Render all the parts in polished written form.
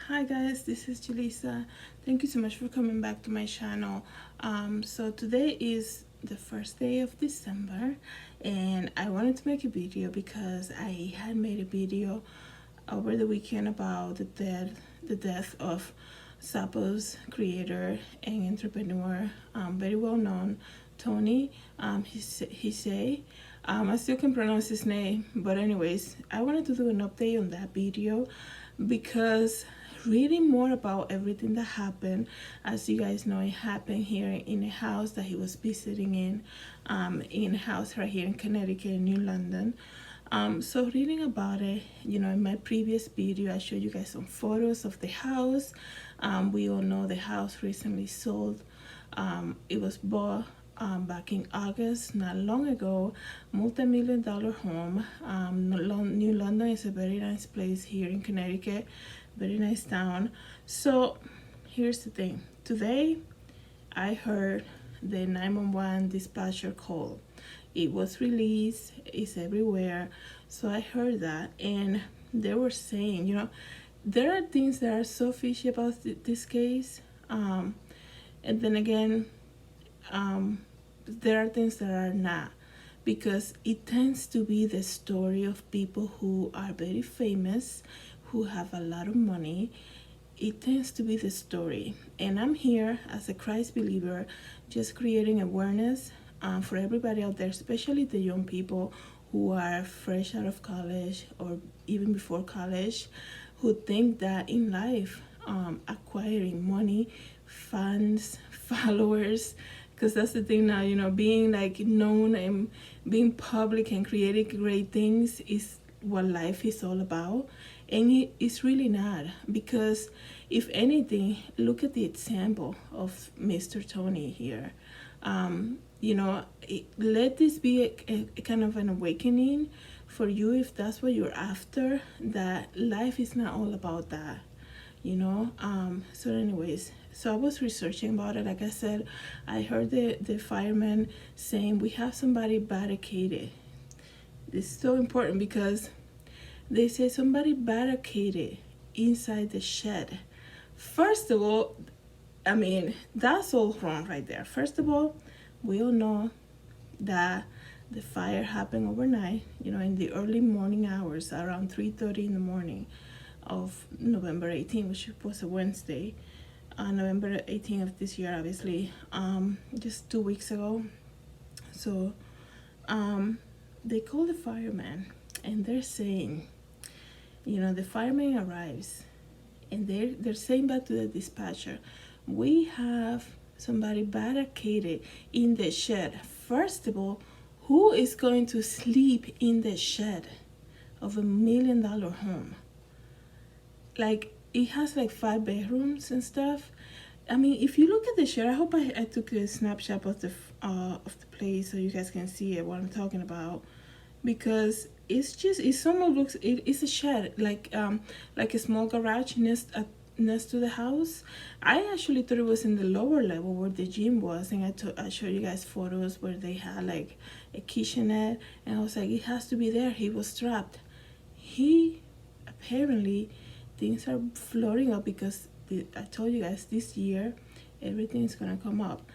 Hi guys, this is Jalisa. Thank you so much for coming back to my channel. So today is the first day of December and I wanted to make a video because I had made a video over the weekend about the death of Zappos creator and entrepreneur, very well known, Tony Hsieh. I still can pronounce his name, but anyways, I wanted to do an update on that video because reading more about everything that happened, as you guys know, it happened here in a house that he was visiting in a house right here in Connecticut, in New London. So reading about it, in my previous video, I showed you guys some photos of the house. We all know the house recently sold. It was bought back in August, not long ago. Multi-million-dollar home. New London is a very nice place here in Connecticut, very nice town. So here's the thing. Today I heard the 911 dispatcher call. It was released, it's everywhere. So I heard that and they were saying, there are things that are so fishy about this case. And then again, there are things that are not, because it tends to be the story of people who are very famous, who have a lot of money. It tends to be the story, and I'm here as a Christ believer, just creating awareness for everybody out there, especially the young people who are fresh out of college or even before college, who think that in life, acquiring money, fans, followers, because that's the thing now, being like known and being public and creating great things is what life is all about. And it's really not, because if anything, look at the example of Mr. Tony here. Let this be a kind of an awakening for you, if that's what you're after, that life is not all about that. So anyways, so I was researching about it. Like I said, I heard the fireman saying we have somebody barricaded. This is so important because they say somebody barricaded inside the shed. First of all, that's all wrong right there. First of all, we all know that the fire happened overnight, in the early morning hours, around 3:30 in the morning of November 18th, which was a Wednesday, November 18th of this year, obviously, just 2 weeks ago. So they call the fireman and they're saying, the fireman arrives and they're saying back to the dispatcher, we have somebody barricaded in the shed. First of all, who is going to sleep in the shed of $1 million home? Like, it has like 5 bedrooms and stuff. If you look at the shed, I hope I took a snapshot of the place so you guys can see it, what I'm talking about, because it's almost looks, it's a shed, like a small garage next to the house. I actually thought it was in the lower level where the gym was, and I showed you guys photos where they had like a kitchenette, and I was like, it has to be there. He was trapped. He apparently, things are floating up because I told you guys this year everything is gonna come up.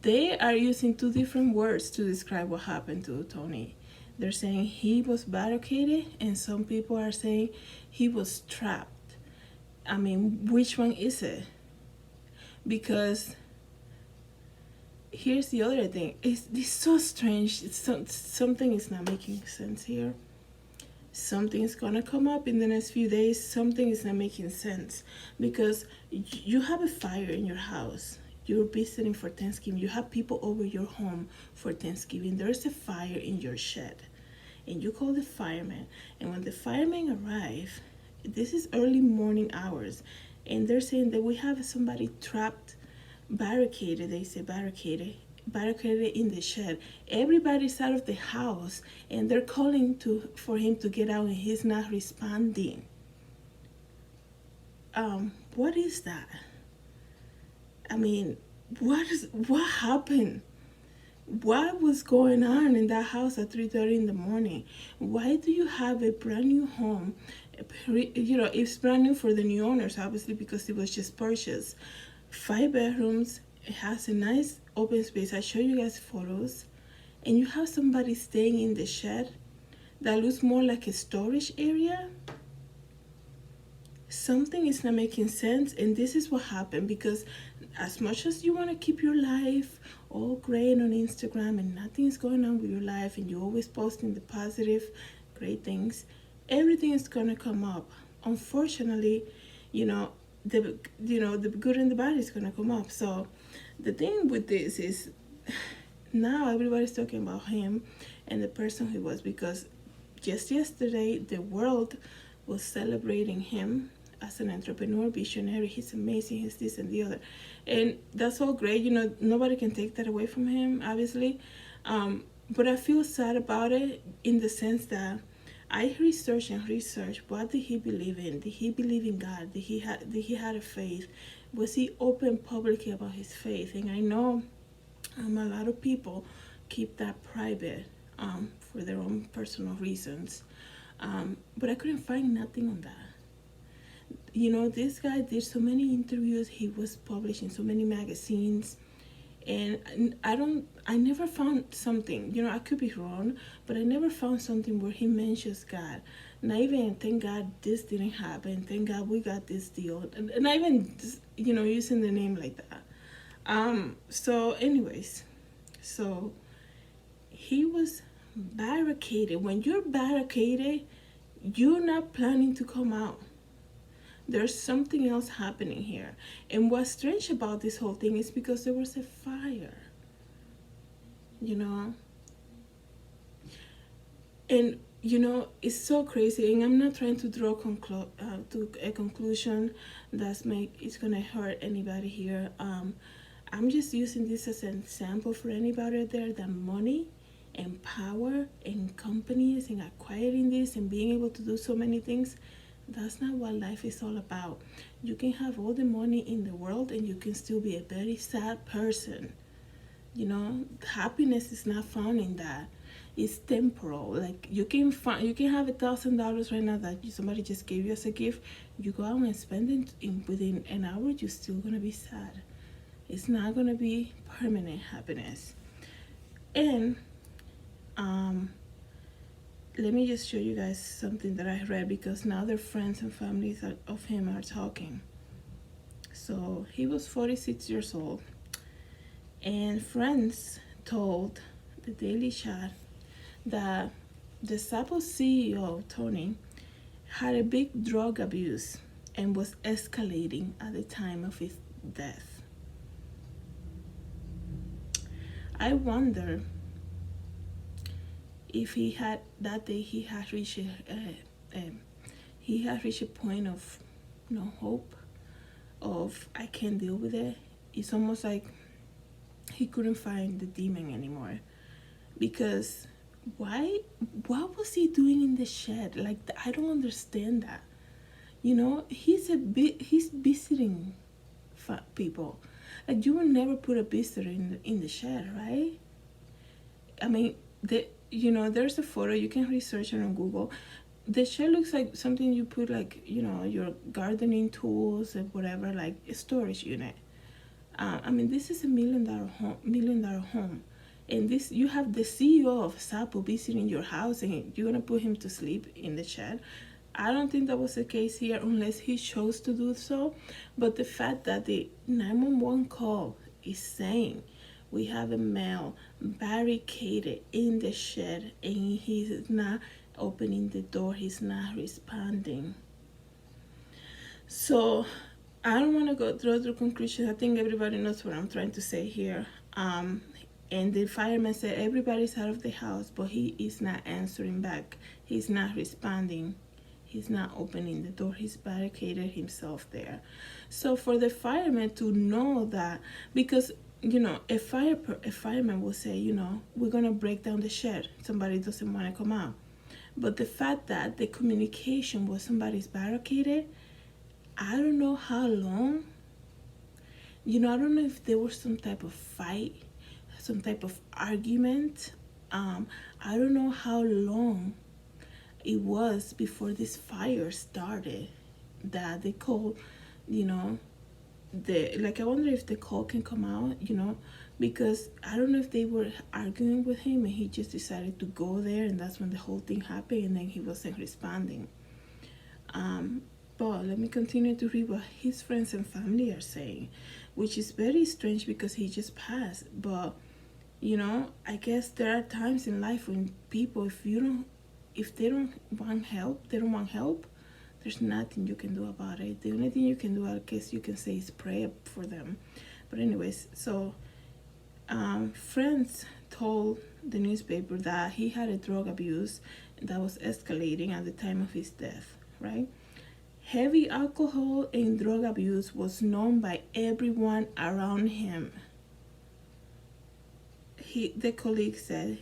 They are using 2 different words to describe what happened to Tony. They're saying he was barricaded, and some people are saying he was trapped. Which one is it? Because here's the other thing. It's so strange. Something is not making sense here. Something is gonna come up in the next few days. Something is not making sense, because you have a fire in your house. You're visiting for Thanksgiving. You have people over your home for Thanksgiving. There's a fire in your shed, and you call the fireman. And when the firemen arrive, this is early morning hours, and they're saying that we have somebody trapped, barricaded. They say barricaded in the shed. Everybody's out of the house, and they're calling for him to get out, and he's not responding. What is that? What happened? What was going on in that house at 3:30 in the morning? Why do you have a brand new home, You know, it's brand new for the new owners, obviously, because it was just purchased. 5 bedrooms. It has a nice open space. I show you guys photos, and you have somebody staying in the shed that looks more like a storage area. Something is not making sense, and this is what happened, because as much as you want to keep your life all great on Instagram and nothing is going on with your life, and you're always posting the positive great things, everything is going to come up. Unfortunately, you know, the good and the bad is going to come up. So the thing with this is, now everybody's talking about him and the person he was, because just yesterday the world was celebrating him as an entrepreneur, visionary. He's amazing, he's this and the other, and that's all great. You know, nobody can take that away from him, obviously. But I feel sad about it, in the sense that I research and research, what did he believe in? Did he believe in God? Did he had a faith? Was he open publicly about his faith? And I know a lot of people keep that private, for their own personal reasons. But I couldn't find nothing on that. You know, this guy did so many interviews, he was published in so many magazines, and I never found something, you know, I could be wrong, but I never found something where he mentions God. Not even, thank God this didn't happen, thank God we got this deal, and not even, you know, using the name like that. So anyways, so he was barricaded. When you're barricaded, you're not planning to come out. There's something else happening here. And what's strange about this whole thing is because there was a fire, you know. And, you know, it's so crazy. And I'm not trying to draw to a conclusion it's going to hurt anybody here. I'm just using this as an example for anybody out there, that money and power and companies and acquiring this and being able to do so many things, that's not what life is all about. You can have all the money in the world and you can still be a very sad person. You know, happiness is not found in that. It's temporal. Like, you can have $1,000 right now that somebody just gave you as a gift. You go out and spend it within an hour, you're still gonna be sad. It's not gonna be permanent happiness. And let me just show you guys something that I read, because now their friends and families of him are talking. So he was 46 years old, and friends told the Daily Shot that the Zappos CEO Tony had a big drug abuse and was escalating at the time of his death. I wonder if he had that day he had reached a point of no hope, of I can't deal with it. It's almost like he couldn't find the demon anymore, because what was he doing in the shed? Like, I don't understand that. You know, he's visiting people. Like, you would never put a visitor in the shed, right? I mean, you know, there's a photo, you can research it on Google. The shed looks like something you put, like, you know, your gardening tools and whatever, like a storage unit. I mean, this is a $1 million home, and this, you have the CEO of Zappos visiting your house, and you're gonna put him to sleep in the shed. I don't think that was the case here, unless he chose to do so. But the fact that the 911 call is saying we have a male barricaded in the shed, and he's not opening the door, he's not responding. So I don't want to go through the conclusions. I think everybody knows what I'm trying to say here. And the fireman said everybody's out of the house, but he is not answering back. He's not responding. He's not opening the door. He's barricaded himself there. So for the fireman to know that, because, you know, a fireman will say, you know, we're gonna break down the shed. Somebody doesn't want to come out. But the fact that the communication was somebody's barricaded, I don't know how long. You know, I don't know if there was some type of fight, some type of argument. I don't know how long it was before this fire started that they called, you know, the like I wonder if the call can come out, because I don't know if they were arguing with him and he just decided to go there, and that's when the whole thing happened, and then he wasn't responding. But let me continue to read what his friends and family are saying, which is very strange because he just passed. But I guess there are times in life when people, if they don't want help, there's nothing you can do about it. The only thing you can do, I guess you can say, is pray for them. But anyways, so friends told the newspaper that he had a drug abuse that was escalating at the time of his death, right? Heavy alcohol and drug abuse was known by everyone around him. The colleague said,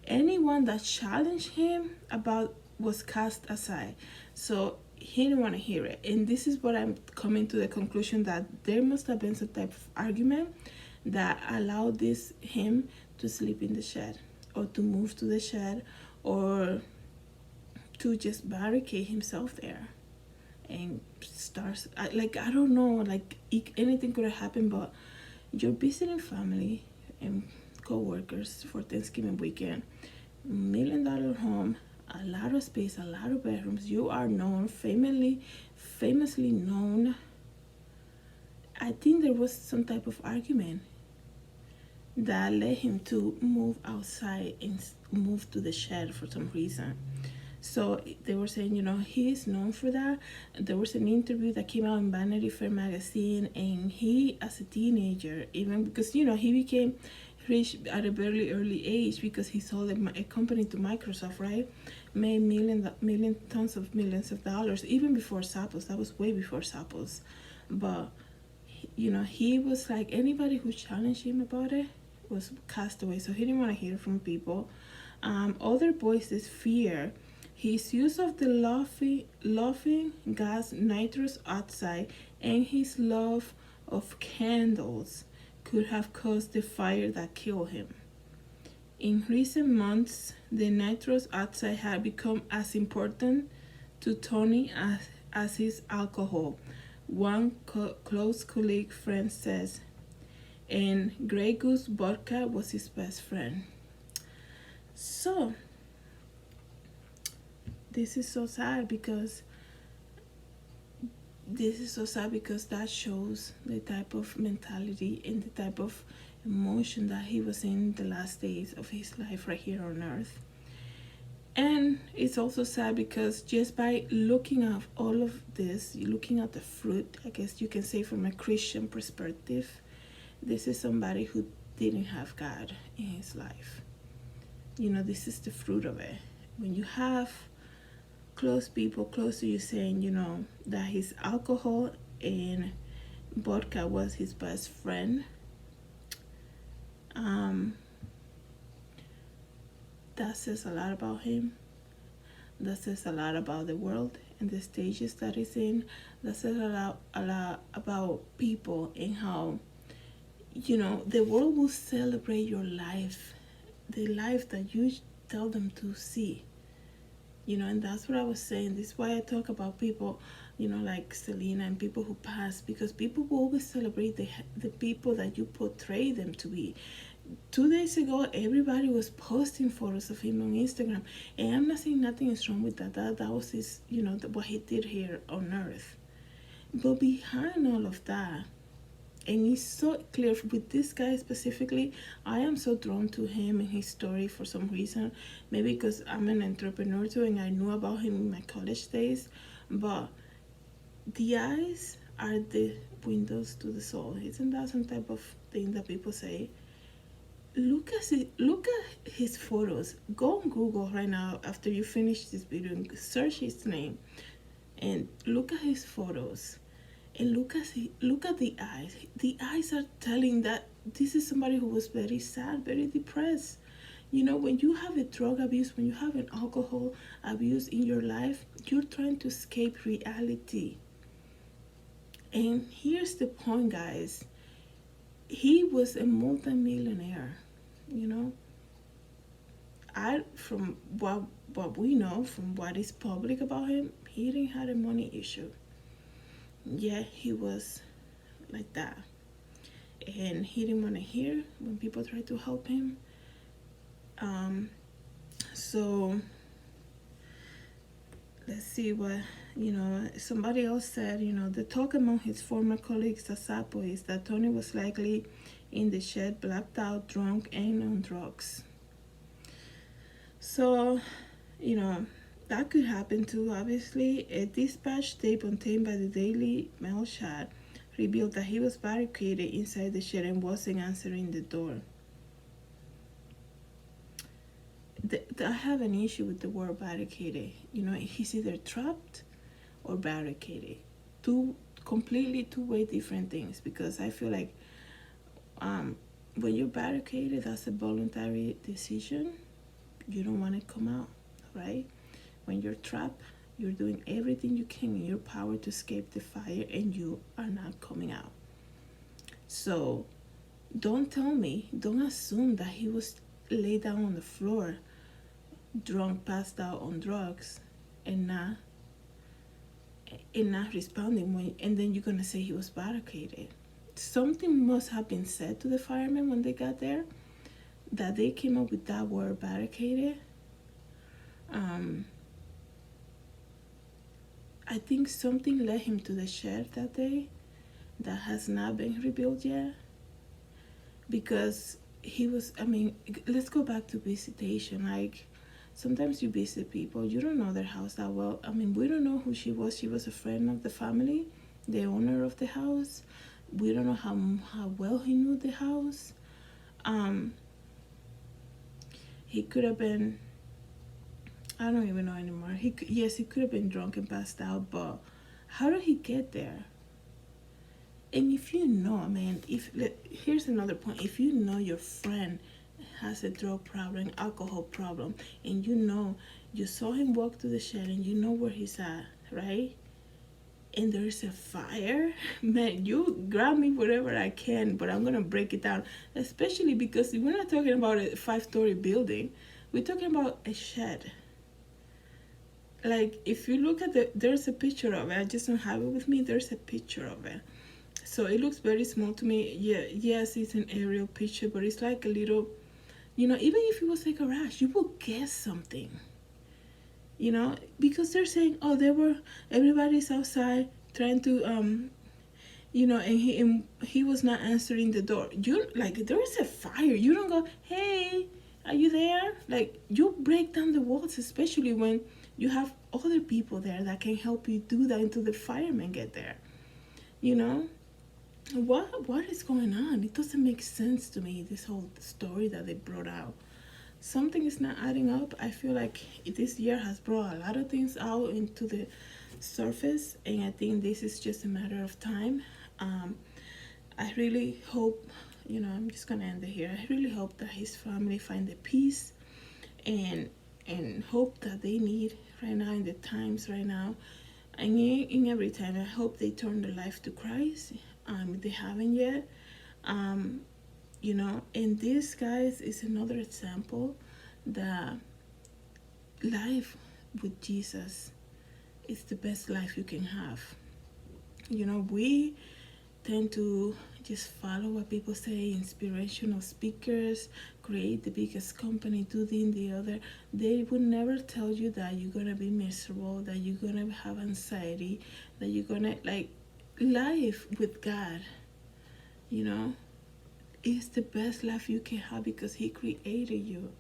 anyone that challenged him about was cast aside. So he didn't want to hear it. And this is what I'm coming to the conclusion, that there must have been some type of argument that allowed him to sleep in the shed, or to move to the shed, or to just barricade himself there and start, I don't know, anything could have happened. But you're visiting family and co-workers for Thanksgiving weekend, $1 million home, a lot of space, a lot of bedrooms. You are known, famously known. I think there was some type of argument that led him to move outside and move to the shed for some reason. So they were saying, he is known for that. There was an interview that came out in Vanity Fair magazine, and he, as a teenager, even because, he became rich at a very early age because he sold a company to Microsoft, right? Made millions of dollars, even before Zappos. That was way before Zappos. But, he was like, anybody who challenged him about it was cast away. So he didn't want to hear from people. Other voices fear his use of the laughing gas nitrous oxide and his love of candles could have caused the fire that killed him. In recent months, the nitrous oxide had become as important to Tony as his alcohol, one close colleague friend says, and Grey Goose vodka was his best friend. So this is so sad because that shows the type of mentality and the type of emotion that he was in the last days of his life right here on earth. And it's also sad because just by looking at all of this, looking at the fruit, I guess you can say from a Christian perspective, this is somebody who didn't have God in his life. This is the fruit of it. When you have close people close to you saying, that his alcohol and vodka was his best friend, that says a lot about him. That says a lot about the world and the stages that he's in. That says a lot about people and how, the world will celebrate your life, the life that you tell them to see. And that's what I was saying. This is why I talk about people, like Selena and people who pass, because people will always celebrate the people that you portray them to be. 2 days ago, everybody was posting photos of him on Instagram, and I'm not saying nothing is wrong with that. That was his, what he did here on earth. But behind all of that, and it's so clear with this guy specifically, I am so drawn to him and his story for some reason. Maybe because I'm an entrepreneur too and I knew about him in my college days. But the eyes are the windows to the soul. Isn't that some type of thing that people say? Look at his photos. Go on Google right now after you finish this video and search his name and look at his photos. And look at the eyes. The eyes are telling that this is somebody who was very sad, very depressed. When you have a drug abuse, when you have an alcohol abuse in your life, you're trying to escape reality. And here's the point, guys. He was a multimillionaire, I from what we know, from what is public about him, he didn't have a money issue. Yeah, he was like that, and he didn't want to hear when people tried to help him. Um, so let's see what, somebody else said. The talk among his former colleagues at Zappos is that Tony was likely in the shed, blacked out, drunk, and on drugs. So, that could happen too, obviously. A dispatch tape obtained by the Daily Mail chat revealed that he was barricaded inside the shed and wasn't answering the door. I have an issue with the word barricaded. He's either trapped or barricaded. Completely two-way different things, because I feel like when you're barricaded, that's a voluntary decision. You don't want to come out, right? When you're trapped, you're doing everything you can in your power to escape the fire, and you are not coming out. So don't assume that he was laid down on the floor, drunk, passed out on drugs, and not responding, and then you're gonna say he was barricaded. Something must have been said to the firemen when they got there, that they came up with that word barricaded. I think something led him to the shed that day that has not been revealed yet, because let's go back to visitation. Like, sometimes you visit people, you don't know their house that well. We don't know who she was. She was a friend of the family, the owner of the house. We don't know how well he knew the house. He could have been, I don't even know anymore. He could have been drunk and passed out, but how did he get there? And if you know, here's another point. If you know your friend has a drug problem, alcohol problem, and you saw him walk to the shed and you know where he's at, right? And there's a fire, man, you grab me whatever I can, but I'm gonna break it down. Especially because we're not talking about a 5-story building, we're talking about a shed. Like, if you look at there's a picture of it. I just don't have it with me. There's a picture of it. So it looks very small to me. Yeah, yes, it's an aerial picture, but it's like a little, even if it was a garage, you will guess something. Because they're saying, oh, everybody's outside trying to, and he was not answering the door. There is a fire. You don't go, hey, are you there? Like, you break down the walls, especially when you have other people there that can help you do that until the firemen get there. What is going on? It doesn't make sense to me, this whole story that they brought out. Something is not adding up. I feel like this year has brought a lot of things out into the surface, and I think this is just a matter of time. I really hope, I'm just gonna end it here. I really hope that his family find the peace and hope that they need right now, in the times right now, and in every time. I hope they turn their life to Christ. If they haven't yet, and this, guys, is another example that life with Jesus is the best life you can have. We tend to just follow what people say, inspirational speakers, create the biggest company, do the and the other. They would never tell you that you're gonna be miserable, that you're gonna have anxiety, that you're gonna, life with God, is the best life you can have, because he created you.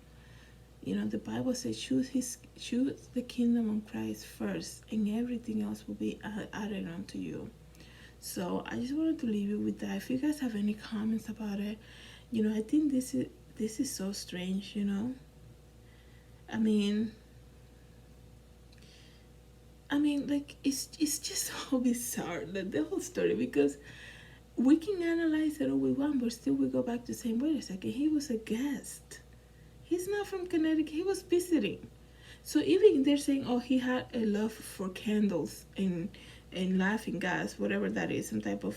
The Bible says choose the kingdom of Christ first, and everything else will be added onto you. So I just wanted to leave you with that. If you guys have any comments about it, I think this is so strange. It's just so bizarre, the whole story, because we can analyze it all we want, but still we go back to saying, wait a second, he was a guest. He's not from Connecticut. He was visiting. So even they're saying, oh, he had a love for candles and laughing gas, whatever that is, some type of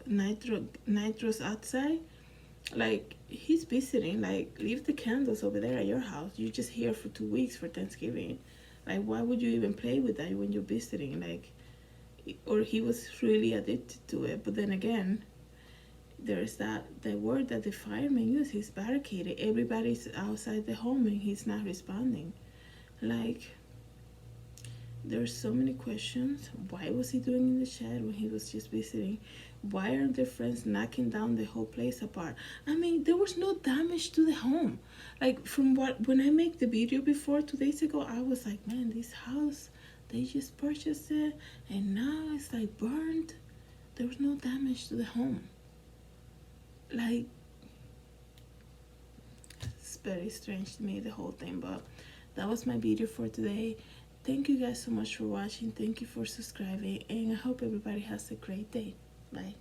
nitrous oxide. Like, he's visiting. Like, leave the candles over there at your house. You're just here for 2 weeks for Thanksgiving. Like, why would you even play with that when you're visiting? Like, or he was really addicted to it. But then again, there's that the word that the fireman used, he's barricaded. Everybody's outside the home and he's not responding. Like, there's so many questions. Why was he doing in the shed when he was just visiting? Why aren't their friends knocking down the whole place apart? I mean, there was no damage to the home. Like, from what, when I make the video before 2 days ago, I was like, man, this house, they just purchased it and now it's like burned. There was no damage to the home. Like, it's very strange to me, the whole thing. But that was my video for today. Thank you guys so much for watching. Thank you for subscribing, and I hope everybody has a great day. Bye.